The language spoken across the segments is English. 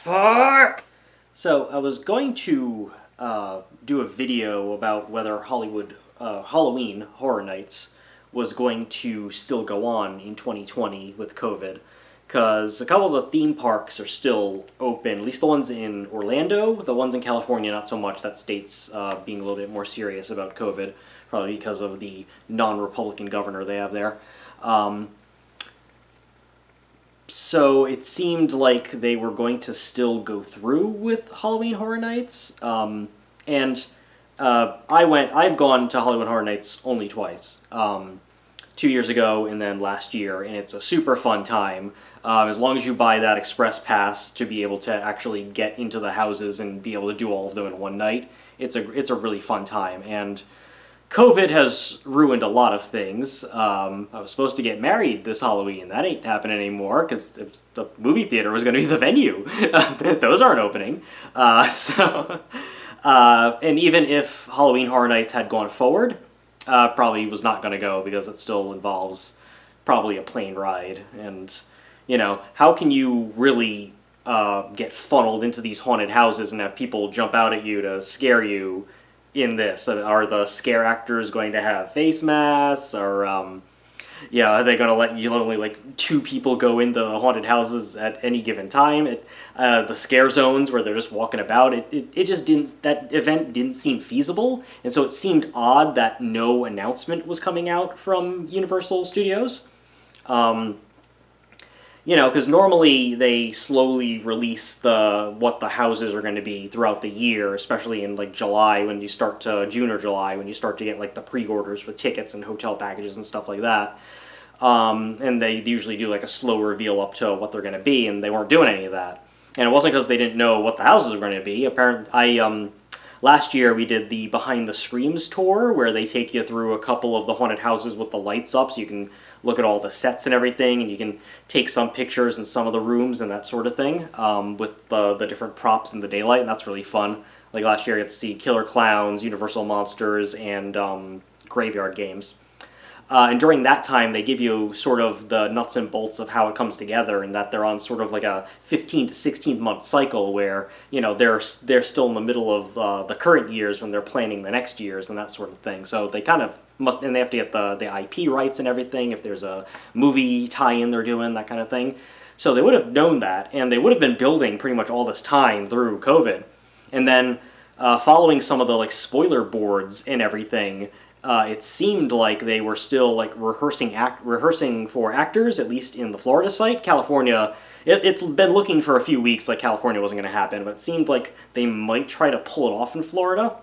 Fuck! So I was going to do a video about whether Halloween Horror Nights was going to still go on in 2020 with COVID, because a couple of the theme parks are still open, at least the ones in Orlando. The ones in California, not so much. That state's being a little bit more serious about COVID, probably because of the non-Republican governor they have there. So it seemed like they were going to still go through with Halloween Horror Nights, and I've gone to Halloween Horror Nights only twice, 2 years ago and then last year, and it's a super fun time. As long as you buy that express pass to be able to actually get into the houses and be able to do all of them in one night, it's a really fun time. And COVID has ruined a lot of things. I was supposed to get married this Halloween. That ain't happening anymore because the movie theater was going to be the venue. Those aren't opening. And even if Halloween Horror Nights had gone forward, probably was not going to go because it still involves probably a plane ride. And, how can you really get funneled into these haunted houses and have people jump out at you to scare you in this? Are the scare actors going to have face masks, or are they going to let you only like two people go into the haunted houses at any given time? The scare zones where they're just walking about, it just didn't, that event didn't seem feasible, and so it seemed odd that no announcement was coming out from Universal Studios. Because normally they slowly release what the houses are going to be throughout the year, especially in like July when you start to June or July when you start to get like the pre-orders for tickets and hotel packages and stuff like that. And they usually do like a slow reveal up to what they're going to be, and they weren't doing any of that. And it wasn't because they didn't know what the houses were going to be. Apparently, last year we did the Behind the Screams tour where they take you through a couple of the haunted houses with the lights up, so you can look at all the sets and everything, and you can take some pictures in some of the rooms and that sort of thing, with the different props in the daylight, and that's really fun. Like last year I got to see Killer Clowns, Universal Monsters, and Graveyard Games. And during that time, they give you sort of the nuts and bolts of how it comes together, and that they're on sort of like a 15 to 16 month cycle where, they're still in the middle of the current years when they're planning the next years and that sort of thing. So they kind of and they have to get the IP rights and everything if there's a movie tie-in they're doing, that kind of thing. So they would have known that, and they would have been building pretty much all this time through COVID. And then following some of the like spoiler boards and everything, it seemed like they were still like rehearsing for actors, at least in the Florida site. California, it's been looking for a few weeks like California wasn't going to happen, but it seemed like they might try to pull it off in Florida.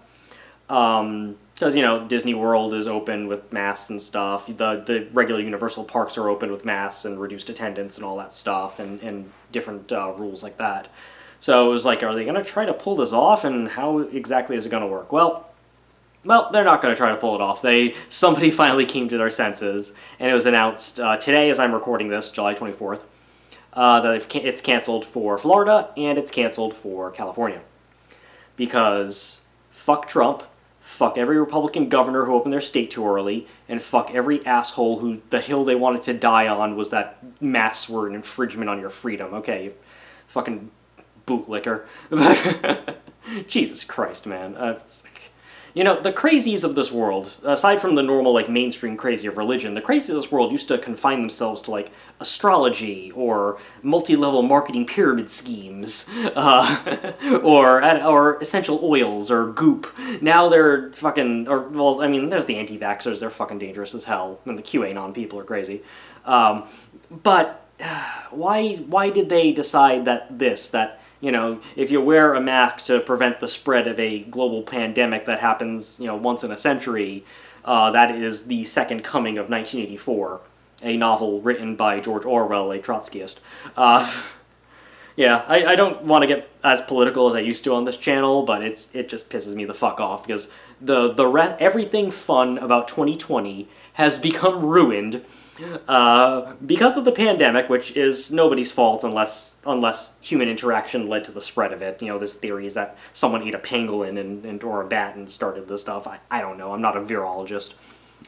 Because, Disney World is open with masks and stuff. The regular Universal parks are open with masks and reduced attendance and all that stuff, and different rules like that. So it was like, are they going to try to pull this off, and how exactly is it going to work? Well, they're not going to try to pull it off. Somebody finally came to their senses, and it was announced today, as I'm recording this, July 24th, that it's canceled for Florida, and it's canceled for California. Because fuck Trump, fuck every Republican governor who opened their state too early, and fuck every asshole who the hill they wanted to die on was that masks were an infringement on your freedom. Okay, you fucking bootlicker. Jesus Christ, man. It's like, the crazies of this world, aside from the normal, like, mainstream crazy of religion, the crazies of this world used to confine themselves to, like, astrology, or multi-level marketing pyramid schemes, or essential oils, or goop. Now they're fucking, there's the anti-vaxxers, they're fucking dangerous as hell, and the QAnon people are crazy. But why did they decide that if you wear a mask to prevent the spread of a global pandemic that happens, once in a century, that is the second coming of 1984, a novel written by George Orwell, a Trotskyist. I don't want to get as political as I used to on this channel, but it just pisses me the fuck off, because everything fun about 2020 has become ruined because of the pandemic, which is nobody's fault unless human interaction led to the spread of it. There's theories that someone ate a pangolin and or a bat and started this stuff. I don't know. I'm not a virologist.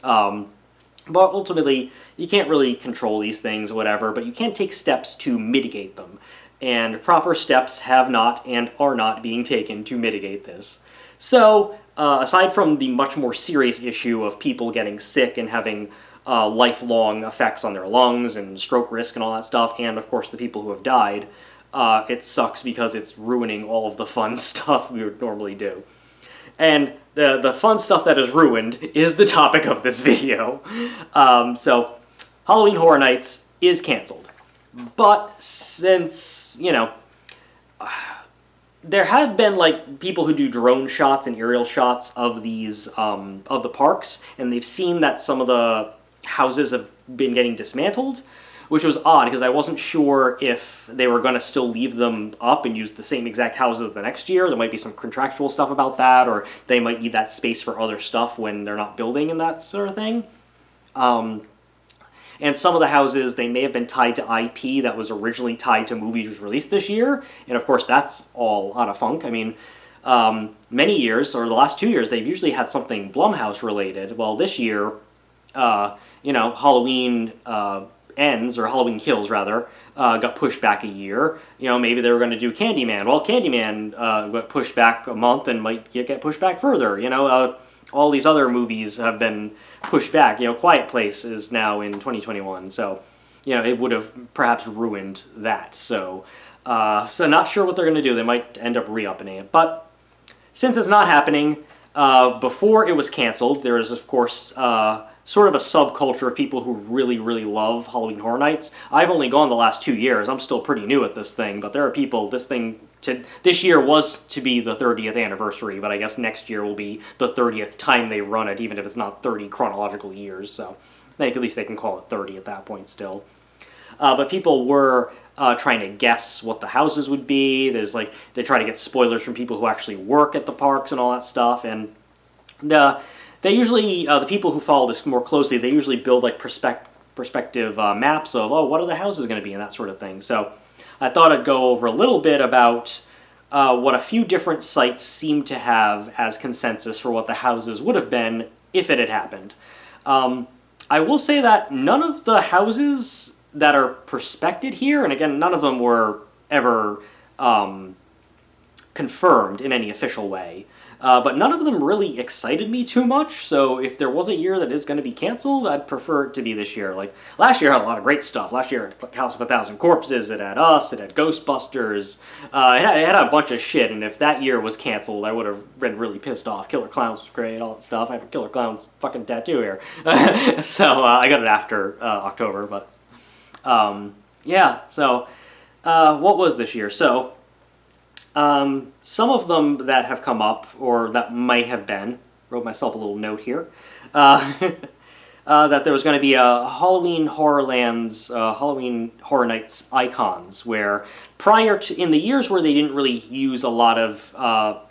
But ultimately, you can't really control these things, whatever, but you can take steps to mitigate them. and proper steps have not and are not being taken to mitigate this. So, aside from the much more serious issue of people getting sick and having lifelong effects on their lungs and stroke risk and all that stuff, and of course the people who have died, it sucks because it's ruining all of the fun stuff we would normally do. And the fun stuff that is ruined is the topic of this video. So, Halloween Horror Nights is canceled. But since, there have been, like, people who do drone shots and aerial shots of these, of the parks, and they've seen that some of the houses have been getting dismantled, which was odd, because I wasn't sure if they were going to still leave them up and use the same exact houses the next year. There might be some contractual stuff about that, or they might need that space for other stuff when they're not building and that sort of thing. And some of the houses, they may have been tied to IP that was originally tied to movies released this year. And of course, that's all out of funk. I mean, many years, or the last 2 years, they've usually had something Blumhouse related. Well, this year, Halloween Ends, or Halloween Kills, rather, got pushed back a year. Maybe they were going to do Candyman. Well, Candyman got pushed back a month and might get pushed back further. All these other movies have been pushed back. Quiet Place is now in 2021, so it would have perhaps ruined that. So not sure what they're going to do. They might end up re-upping it. But since it's not happening, before it was canceled, there is, of course, sort of a subculture of people who really, really love Halloween Horror Nights. I've only gone the last 2 years. I'm still pretty new at this thing, but there are people, this year was to be the 30th anniversary, but I guess next year will be the 30th time they run it, even if it's not 30 chronological years, so at least they can call it 30 at that point still. But people were trying to guess what the houses would be. They try to get spoilers from people who actually work at the parks and all that stuff, and they usually, the people who follow this more closely, they usually build perspective maps of, what are the houses going to be and that sort of thing. So I thought I'd go over a little bit about what a few different sites seem to have as consensus for what the houses would have been if it had happened. I will say that none of the houses that are prospected here, and again, none of them were ever confirmed in any official way, but none of them really excited me too much, so if there was a year that is going to be canceled, I'd prefer it to be this year. Like, last year had a lot of great stuff. Last year had House of a Thousand Corpses, it had Us, it had Ghostbusters, it had a bunch of shit, and if that year was canceled, I would have been really pissed off. Killer Clowns was great, all that stuff. I have a Killer Clowns fucking tattoo here. So, I got it after October, but, what was this year? So, some of them that have come up, or that might have been, wrote myself a little note here, that there was going to be a Halloween Halloween Horror Nights icons, where prior to, in the years where they didn't really use a lot of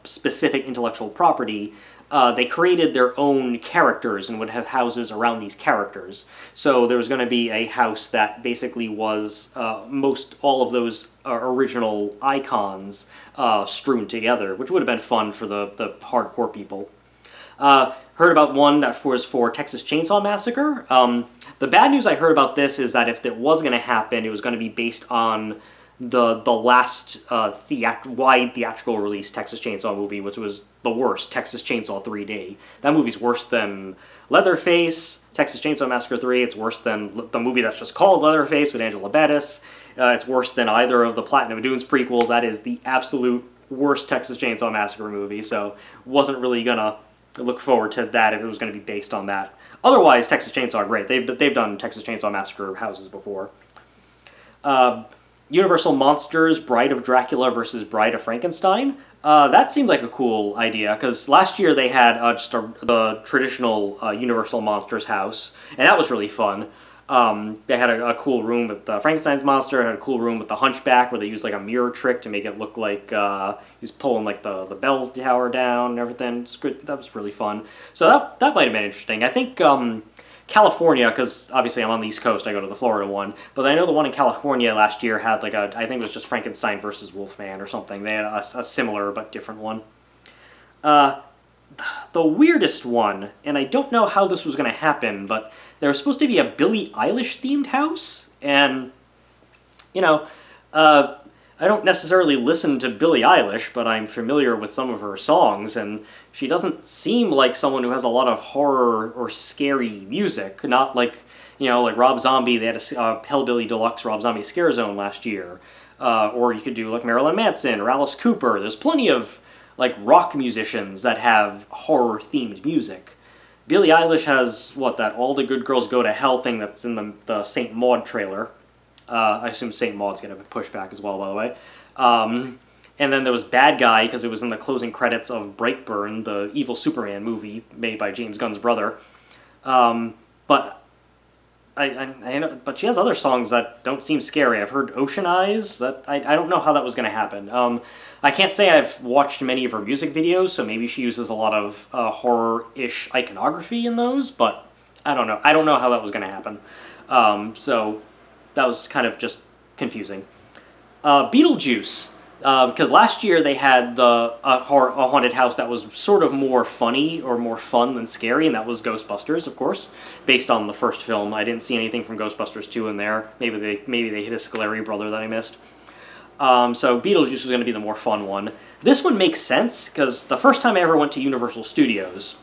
specific intellectual property, they created their own characters and would have houses around these characters. So there was going to be a house that basically was most all of those original icons strewn together, which would have been fun for the hardcore people. Heard about one that was for Texas Chainsaw Massacre. The bad news I heard about this is that if it was going to happen, it was going to be based on the last wide theatrical release Texas Chainsaw movie, which was the worst, Texas Chainsaw 3D. That movie's worse than Leatherface, Texas Chainsaw Massacre 3. It's worse than the movie that's just called Leatherface with Angela Bettis. It's worse than either of the Platinum Dunes prequels. That is the absolute worst Texas Chainsaw Massacre movie, so wasn't really gonna look forward to that if it was going to be based on that. Otherwise, Texas Chainsaw are great. They've done Texas Chainsaw Massacre houses before. Universal Monsters, Bride of Dracula versus Bride of Frankenstein. That seemed like a cool idea, because last year they had the traditional Universal Monsters house, and that was really fun. They had a cool room with Frankenstein's monster, and had a cool room with the Hunchback, where they used like a mirror trick to make it look like he's pulling like the bell tower down and everything. It's good. That was really fun. So that might have been interesting. I think California, because obviously I'm on the East Coast, I go to the Florida one, but I know the one in California last year had like I think it was just Frankenstein versus Wolfman or something. They had a similar but different one. The weirdest one, and I don't know how this was going to happen, but there was supposed to be a Billie Eilish themed house, and I don't necessarily listen to Billie Eilish, but I'm familiar with some of her songs, and she doesn't seem like someone who has a lot of horror or scary music. Not like, like Rob Zombie, they had a Hellbilly Deluxe Rob Zombie Scare Zone last year. Or you could do like Marilyn Manson or Alice Cooper. There's plenty of like rock musicians that have horror-themed music. Billie Eilish has, that All the Good Girls Go to Hell thing that's in the St. Maud trailer. I assume St. Maud's going to push back as well, by the way. And then there was Bad Guy, because it was in the closing credits of Brightburn, the evil Superman movie made by James Gunn's brother. But I know, but she has other songs that don't seem scary. I've heard Ocean Eyes. That I don't know how that was going to happen. I can't say I've watched many of her music videos, so maybe she uses a lot of horror-ish iconography in those, but I don't know. I don't know how that was going to happen. So that was kind of just confusing. Beetlejuice. Because last year they had a haunted house that was sort of more funny or more fun than scary, and that was Ghostbusters, of course, based on the first film. I didn't see anything from Ghostbusters 2 in there. Maybe they hit a Scolari brother that I missed. So Beetlejuice was going to be the more fun one. This one makes sense, because the first time I ever went to Universal Studios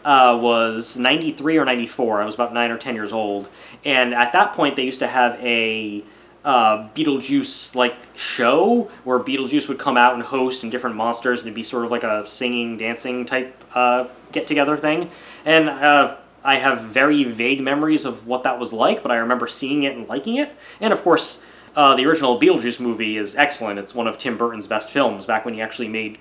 was 93 or 94. I was about 9 or 10 years old. And at that point, they used to have a Beetlejuice show where Beetlejuice would come out and host and different monsters, and it'd be sort of like a singing, dancing type get-together thing. And I have very vague memories of what that was like, but I remember seeing it and liking it. And of course, the original Beetlejuice movie is excellent. It's one of Tim Burton's best films, back when he actually made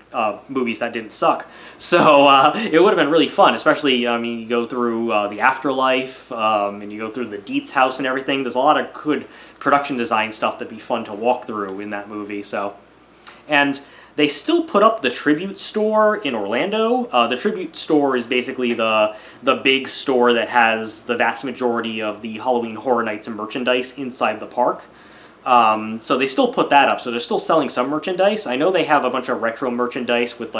movies that didn't suck. So it would have been really fun, especially, you go through the afterlife, and you go through the Dietz house and everything. There's a lot of good production design stuff that'd be fun to walk through in that movie. And they still put up the Tribute store in Orlando. The Tribute store is basically the big store that has the vast majority of the Halloween Horror Nights and merchandise inside the park. So they still put that up, so they're still selling some merchandise. I know they have a bunch of retro merchandise with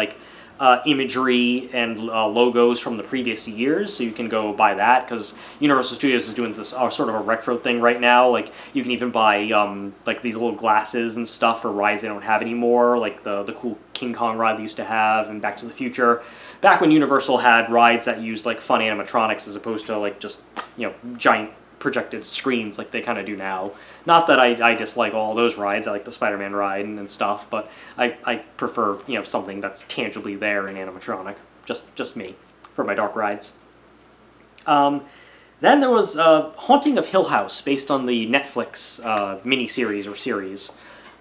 imagery and logos from the previous years, so you can go buy that, because Universal Studios is doing this sort of a retro thing right now. Like, you can even buy these little glasses and stuff for rides they don't have anymore, like the cool King Kong ride they used to have, and Back to the Future. Back when Universal had rides that used fun animatronics as opposed to just giant projected screens like they kind of do now. Not that I dislike all those rides. I like the Spider-Man ride and stuff, but I prefer something that's tangibly there in animatronic. Just me for my dark rides. Then there was Haunting of Hill House, based on the Netflix miniseries or series.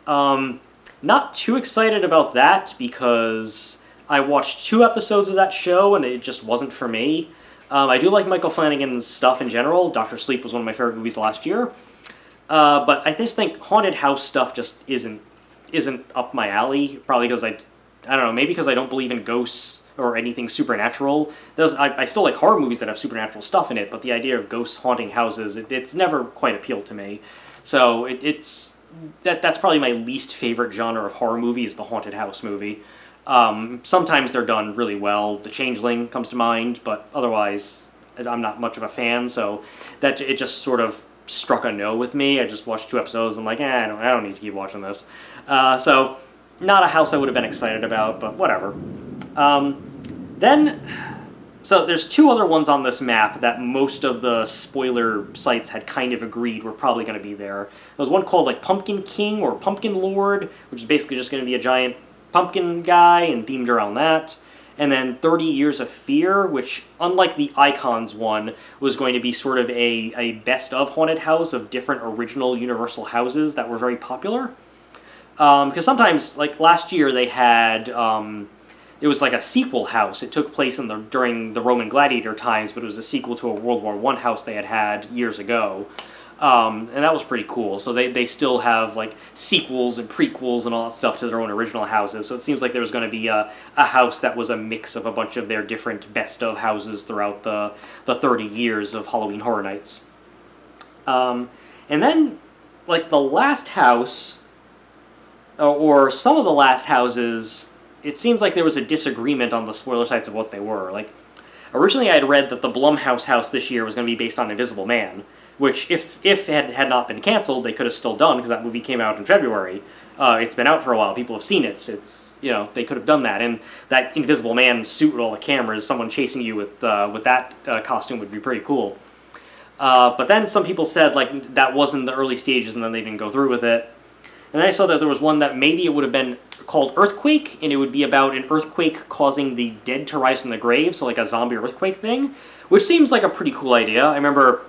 Not too excited about that, because I watched 2 episodes of that show and it just wasn't for me. I do like Michael Flanagan's stuff in general. Dr. Sleep was one of my favorite movies last year. But I just think haunted house stuff just isn't up my alley. Probably because I don't know, maybe because I don't believe in ghosts or anything supernatural. I still like horror movies that have supernatural stuff in it, but the idea of ghosts haunting houses, it's never quite appealed to me. So that's probably my least favorite genre of horror movie, is the haunted house movie. Sometimes they're done really well. The Changeling comes to mind, but otherwise I'm not much of a fan, so that it just sort of struck a no with me. I just watched 2 episodes and I'm like, I don't need to keep watching this. So not a house I would have been excited about, but whatever. So there's 2 other ones on this map that most of the spoiler sites had kind of agreed were probably going to be there. There was one called Pumpkin King or Pumpkin Lord, which is basically just going to be a giant pumpkin guy and themed around that. And then 30 Years of Fear, which, unlike the Icons one, was going to be sort of a best of haunted house of different original Universal houses that were very popular. Because sometimes, last year, they had it was a sequel house. It took place during the Roman gladiator times, but it was a sequel to a World War I house they had years ago. And that was pretty cool. So they still have sequels and prequels and all that stuff to their own original houses. So it seems like there was going to be a house that was a mix of a bunch of their different best of houses throughout the 30 years of Halloween Horror Nights. And then the last house, or some of the last houses, it seems like there was a disagreement on the spoiler sites of what they were. Originally I had read that the Blumhouse house this year was going to be based on Invisible Man, which, if it had not been canceled, they could have still done, because that movie came out in February. It's been out for a while. People have seen it. They could have done that. And that Invisible Man suit with all the cameras, someone chasing you with that costume would be pretty cool. But then some people said like that wasn't the early stages, and then they didn't go through with it. And then I saw that there was one that maybe it would have been called Earthquake, and it would be about an earthquake causing the dead to rise from the grave, so like a zombie earthquake thing, which seems like a pretty cool idea. I remember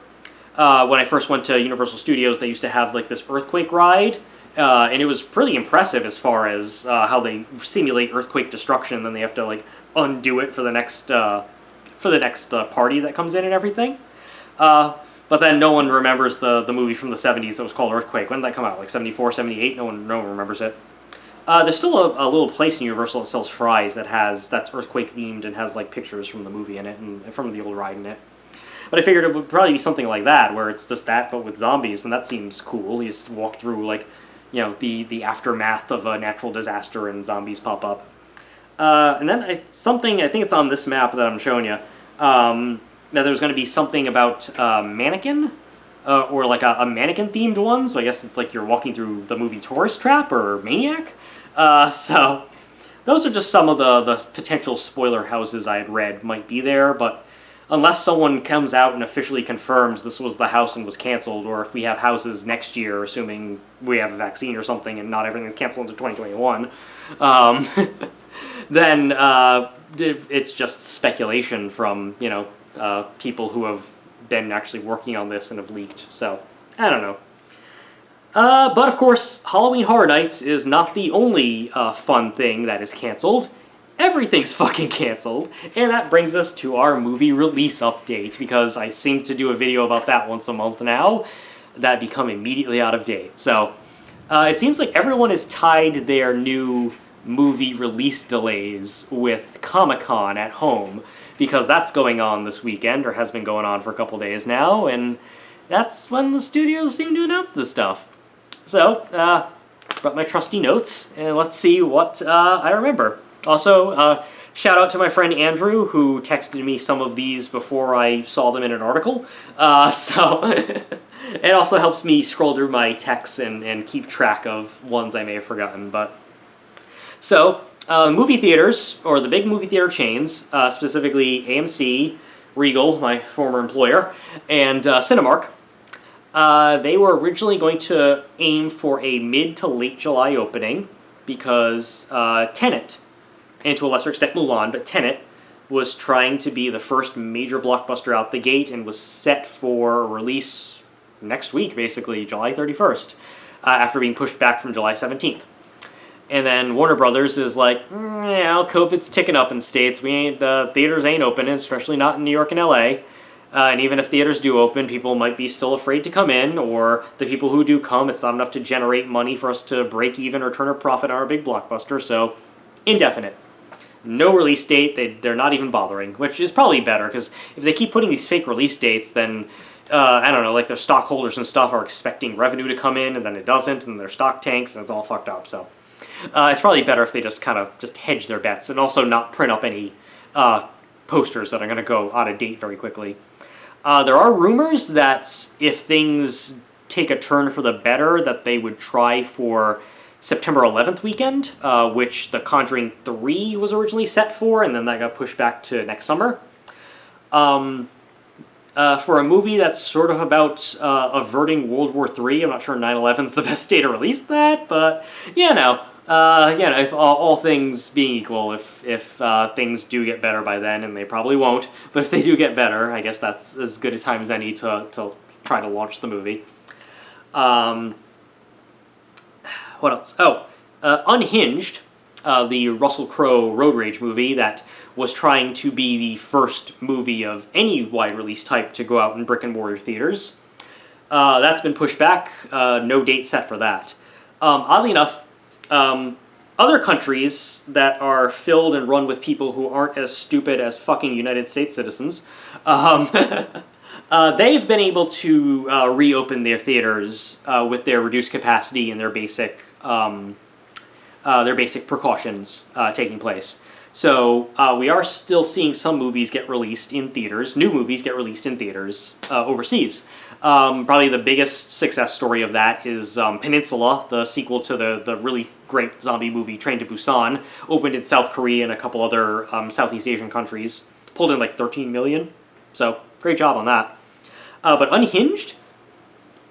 when I first went to Universal Studios, they used to have like this earthquake ride, and it was pretty impressive as far as how they simulate earthquake destruction, and then they have to like undo it for the next party that comes in and everything. But then no one remembers the movie from the 70s that was called Earthquake. When did that come out? Like 74, 78? No one remembers it. There's still a little place in Universal that sells fries that's Earthquake themed and has like pictures from the movie in it and from the old ride in it. But I figured it would probably be something like that, where it's just that but with zombies, and that seems cool. You just walk through like, the aftermath of a natural disaster and zombies pop up. And then I think it's on this map that I'm showing you. That there's going to be something about mannequin, or like a mannequin-themed one, so I guess it's like you're walking through the movie Tourist Trap or Maniac. So those are just some of the potential spoiler houses I had read might be there, but unless someone comes out and officially confirms this was the house and was canceled, or if we have houses next year, assuming we have a vaccine or something and not everything's canceled into 2021, then it's just speculation from, people who have been actually working on this and have leaked. So, I don't know. But of course, Halloween Horror Nights is not the only fun thing that is canceled. Everything's fucking canceled. And that brings us to our movie release update, because I seem to do a video about that once a month now. That become immediately out of date. So, it seems like everyone has tied their new movie release delays with Comic-Con at home, because that's going on this weekend, or has been going on for a couple days now, and that's when the studios seem to announce this stuff. So, brought my trusty notes, and let's see what I remember. Also, shout out to my friend Andrew, who texted me some of these before I saw them in an article. So, it also helps me scroll through my texts and keep track of ones I may have forgotten. So, movie theaters, or the big movie theater chains, specifically AMC, Regal, my former employer, and Cinemark, they were originally going to aim for a mid to late July opening, because Tenet, and to a lesser extent Mulan, but Tenet was trying to be the first major blockbuster out the gate and was set for release next week, basically, July 31st, after being pushed back from July 17th. And then Warner Brothers is like, COVID's ticking up in states. The theaters ain't open, especially not in New York and LA. And even if theaters do open, people might be still afraid to come in, or the people who do come, it's not enough to generate money for us to break even or turn a profit on our big blockbuster. So, indefinite. No release date. They're not even bothering, which is probably better, because if they keep putting these fake release dates, then I don't know, like their stockholders and stuff are expecting revenue to come in, and then it doesn't, and their stock tanks, and it's all fucked up. So. It's probably better if they just kind of just hedge their bets, and also not print up any posters that are going to go out of date very quickly. There are rumors that if things take a turn for the better, that they would try for September 11th weekend, which The Conjuring 3 was originally set for, and then that got pushed back to next summer. For a movie that's sort of about averting World War III, I'm not sure 9/11's the best day to release that, but, if all things being equal, if things do get better by then, and they probably won't, but if they do get better, I guess that's as good a time as any to try to launch the movie. What else? Unhinged, the Russell Crowe road rage movie that was trying to be the first movie of any wide release type to go out in brick and mortar theaters. That's been pushed back. No date set for that. Oddly enough, other countries that are filled and run with people who aren't as stupid as fucking United States citizens, they've been able to reopen their theaters with their reduced capacity and their basic precautions taking place. So we are still seeing some movies get released in theaters, new movies get released in theaters overseas. Probably the biggest success story of that is Peninsula, the sequel to the really great zombie movie Train to Busan, opened in South Korea and a couple other Southeast Asian countries, pulled in like 13 million, so great job on that. But Unhinged,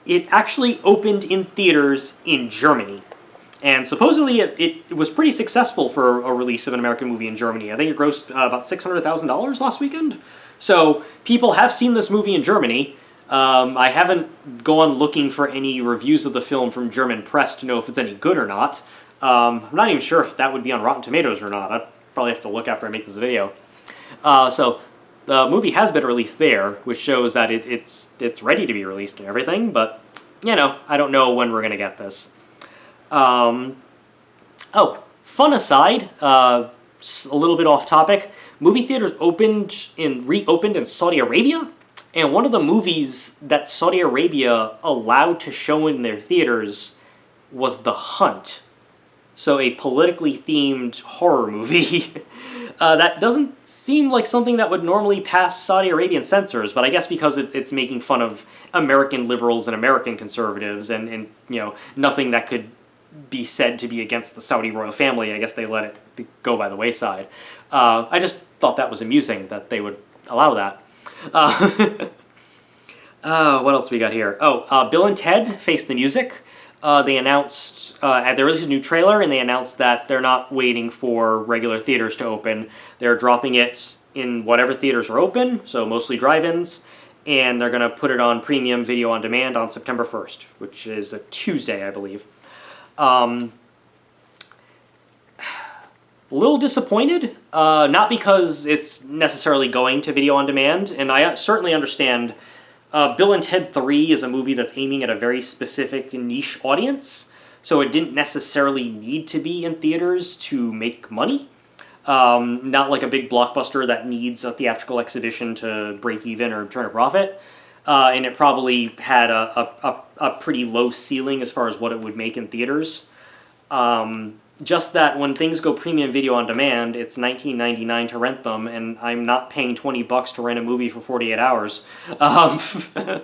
it actually opened in theaters in Germany. And supposedly it was pretty successful for a release of an American movie in Germany. I think it grossed about $600,000 last weekend. So people have seen this movie in Germany. I haven't gone looking for any reviews of the film from German press to know if it's any good or not. I'm not even sure if that would be on Rotten Tomatoes or not. I'd probably have to look after I make this video. So the movie has been released there, which shows that it's ready to be released and everything, but, I don't know when we're going to get this. Fun aside, a little bit off topic. Movie theaters reopened in Saudi Arabia, and one of the movies that Saudi Arabia allowed to show in their theaters was The Hunt. So a politically themed horror movie. That doesn't seem like something that would normally pass Saudi Arabian censors, but I guess because it's making fun of American liberals and American conservatives and nothing that could be said to be against the Saudi royal family, I guess they let it go by the wayside. I just thought that was amusing that they would allow that. What else we got here? Bill and Ted Face the Music. They announced, they released a new trailer, and they announced that they're not waiting for regular theaters to open. They're dropping it in whatever theaters are open, so mostly drive-ins, and they're going to put it on premium video on demand on September 1st, which is a Tuesday, I believe. A little disappointed, not because it's necessarily going to video on demand, and I certainly understand Bill and Ted 3 is a movie that's aiming at a very specific niche audience, so it didn't necessarily need to be in theaters to make money. Not like a big blockbuster that needs a theatrical exhibition to break even or turn a profit. And it probably had a pretty low ceiling as far as what it would make in theaters. Just that when things go premium video on demand, it's $19.99 to rent them, and I'm not paying $20 to rent a movie for 48 hours. That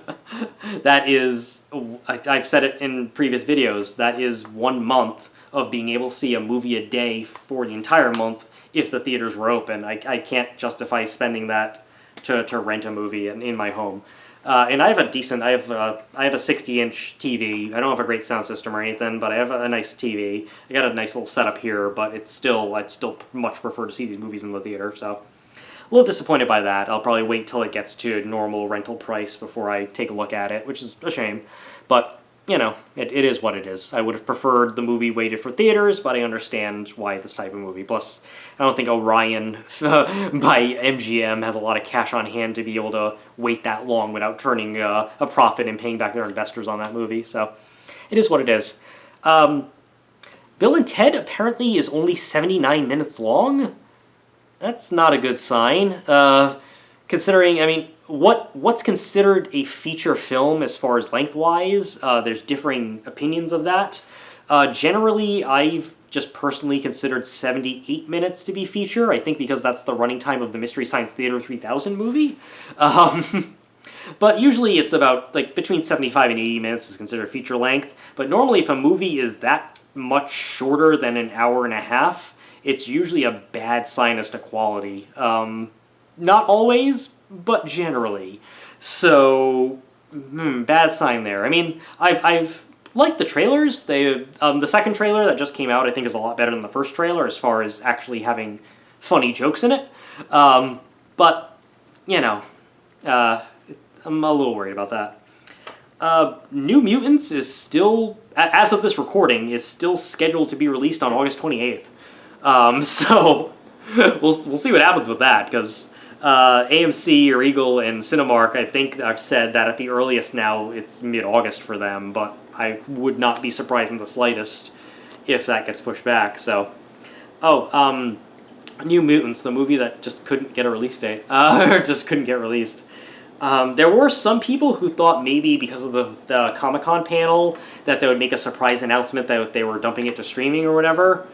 is, I've said it in previous videos, that is 1 month of being able to see a movie a day for the entire month if the theaters were open. I can't justify spending that to rent a movie in my home. And I have a 60-inch TV. I don't have a great sound system or anything, but I have a nice TV. I got a nice little setup here, but I'd still much prefer to see these movies in the theater, so a little disappointed by that. I'll probably wait till it gets to normal rental price before I take a look at it, which is a shame, but it is what it is. I would have preferred the movie waited for theaters, but I understand why this type of movie. Plus, I don't think Orion by MGM has a lot of cash on hand to be able to wait that long without turning a profit and paying back their investors on that movie. So, it is what it is. Bill and Ted apparently is only 79 minutes long. That's not a good sign. Considering, what's considered a feature film as far as lengthwise? There's differing opinions of that. Generally, I've just personally considered 78 minutes to be feature, I think because that's the running time of the Mystery Science Theater 3000 movie. But usually it's about, between 75 and 80 minutes is considered feature length. But normally if a movie is that much shorter than an hour and a half, it's usually a bad sign as to quality. Not always, but generally. So, bad sign there. I've liked the trailers. The second trailer that just came out, I think, is a lot better than the first trailer as far as actually having funny jokes in it. But, I'm a little worried about that. New Mutants is still, as of this recording, is still scheduled to be released on August 28th. So, we'll see what happens with that, because AMC or Eagle and Cinemark, I think I've said that at the earliest now it's mid-August for them, but I would not be surprised in the slightest if that gets pushed back. So, New Mutants, the movie that just couldn't get a release date, or just couldn't get released. There were some people who thought maybe because of the Comic-Con panel that they would make a surprise announcement that they were dumping it to streaming or whatever,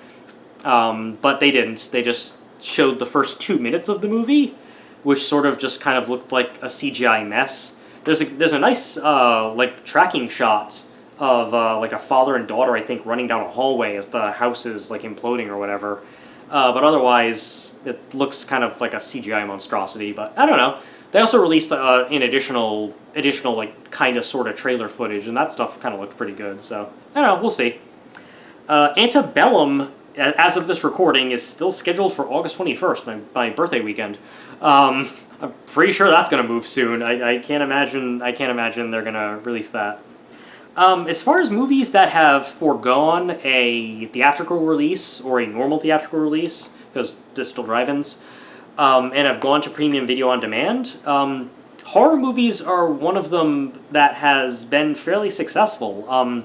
but they didn't. They just showed the first 2 minutes of the movie, which sort of just kind of looked like a CGI mess. There's a nice like tracking shot of like a father and daughter, I think, running down a hallway as the house is like imploding or whatever. But otherwise, it looks kind of like a CGI monstrosity. But I don't know. They also released an additional like kind of sort of trailer footage, and that stuff kind of looked pretty good. So I don't know. We'll see. Antebellum, as of this recording, is still scheduled for August 21st, my birthday weekend. I'm pretty sure that's going to move soon. I can't imagine they're going to release that. As far as movies that have foregone a theatrical release or a normal theatrical release, because there's still drive-ins, and have gone to premium video on demand, horror movies are one of them that has been fairly successful. A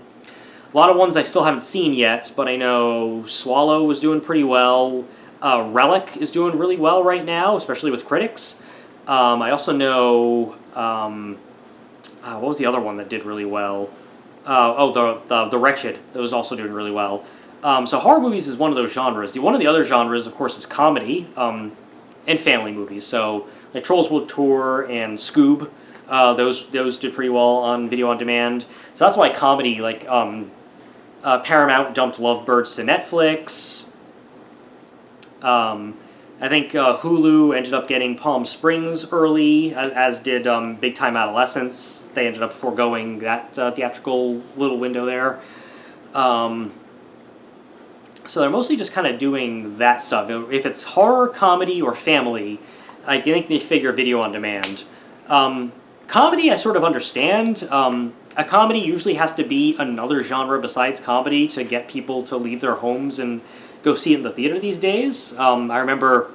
lot of ones I still haven't seen yet, but I know Swallow was doing pretty well. Relic is doing really well right now, especially with critics. I also know... what was the other one that did really well? The Wretched. That was also doing really well. So horror movies is one of those genres. One of the other genres, of course, is comedy and family movies. So like Trolls World Tour and Scoob, those did pretty well on video on demand. So that's why comedy, like Paramount dumped Lovebirds to Netflix. I think Hulu ended up getting Palm Springs early, as did Big Time Adolescence. They ended up foregoing that theatrical little window there. So they're mostly just kind of doing that stuff. If it's horror, comedy, or family, I think they figure video on demand. Comedy, I sort of understand. A comedy usually has to be another genre besides comedy to get people to leave their homes and go see it in the theater these days. I remember,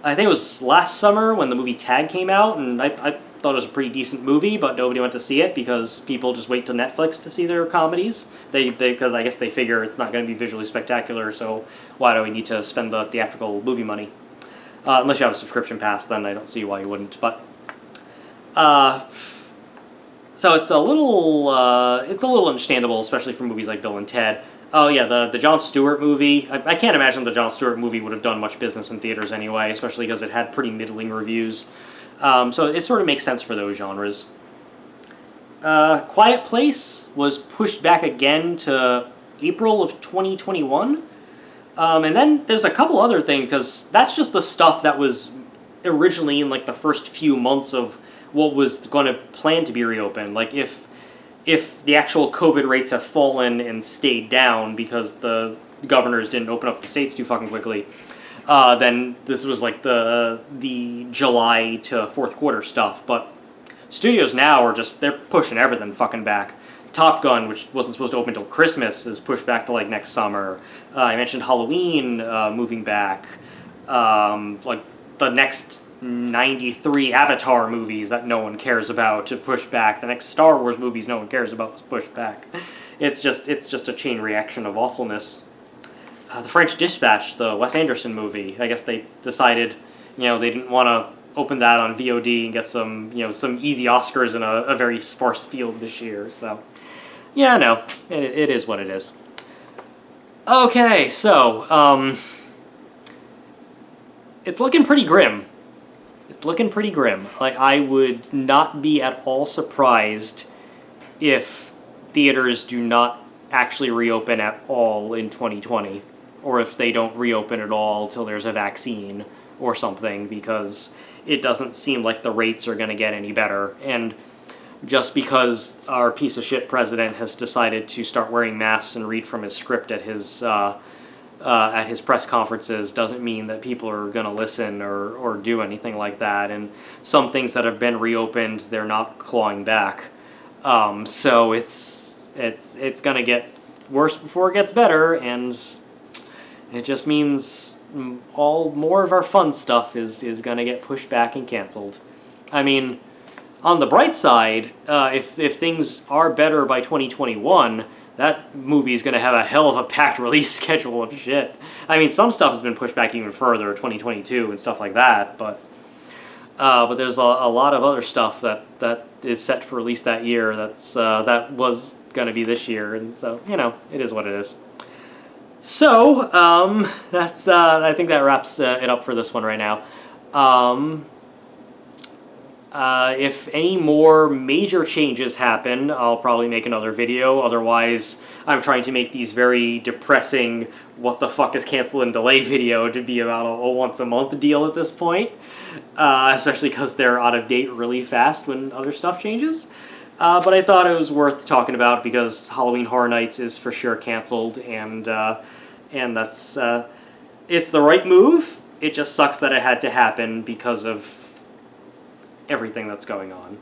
I think it was last summer when the movie Tag came out, and I thought it was a pretty decent movie, but nobody went to see it because people just wait till Netflix to see their comedies. Because I guess they figure it's not going to be visually spectacular, so why do we need to spend the theatrical movie money? Unless you have a subscription pass, then I don't see why you wouldn't. But so it's a little understandable, especially for movies like Bill and Ted. Oh yeah, the Jon Stewart movie. I can't imagine the Jon Stewart movie would have done much business in theaters anyway, especially because it had pretty middling reviews. So it sort of makes sense for those genres. Quiet Place was pushed back again to April of 2021. And then there's a couple other things, because that's just the stuff that was originally in like the first few months of what was going to plan to be reopened. Like if the actual COVID rates have fallen and stayed down because the governors didn't open up the states too fucking quickly, then this was like the July to fourth quarter stuff. But studios now are they're pushing everything fucking back. Top Gun, which wasn't supposed to open until Christmas, is pushed back to like next summer. I mentioned Halloween moving back. Like the next 93 Avatar movies that no one cares about have pushed back. The next Star Wars movies no one cares about was pushed back. It's just a chain reaction of awfulness. The French Dispatch, the Wes Anderson movie, I guess they decided, they didn't want to open that on VOD and get some easy Oscars in a very sparse field this year. So, yeah, no, it is what it is. Okay, so, it's looking pretty grim. Like, I would not be at all surprised if theaters do not actually reopen at all in 2020, or if they don't reopen at all till there's a vaccine or something, because it doesn't seem like the rates are going to get any better. And just because our piece of shit president has decided to start wearing masks and read from his script at his press conferences doesn't mean that people are going to listen or do anything like that. And some things that have been reopened, they're not clawing back. So it's going to get worse before it gets better, and it just means more of our fun stuff is going to get pushed back and canceled. I mean, on the bright side, if things are better by 2021, that movie's going to have a hell of a packed release schedule of shit. I mean, some stuff has been pushed back even further, 2022 and stuff like that, but there's a lot of other stuff that is set for release that year that was going to be this year, and so, it is what it is. So, that's, I think that wraps it up for this one right now. If any more major changes happen, I'll probably make another video. Otherwise, I'm trying to make these very depressing what the fuck is cancel and delay video to be about a once a month deal at this point. Especially because they're out of date really fast when other stuff changes. But I thought it was worth talking about because Halloween Horror Nights is for sure canceled, and that's it's the right move. It just sucks that it had to happen because of everything that's going on.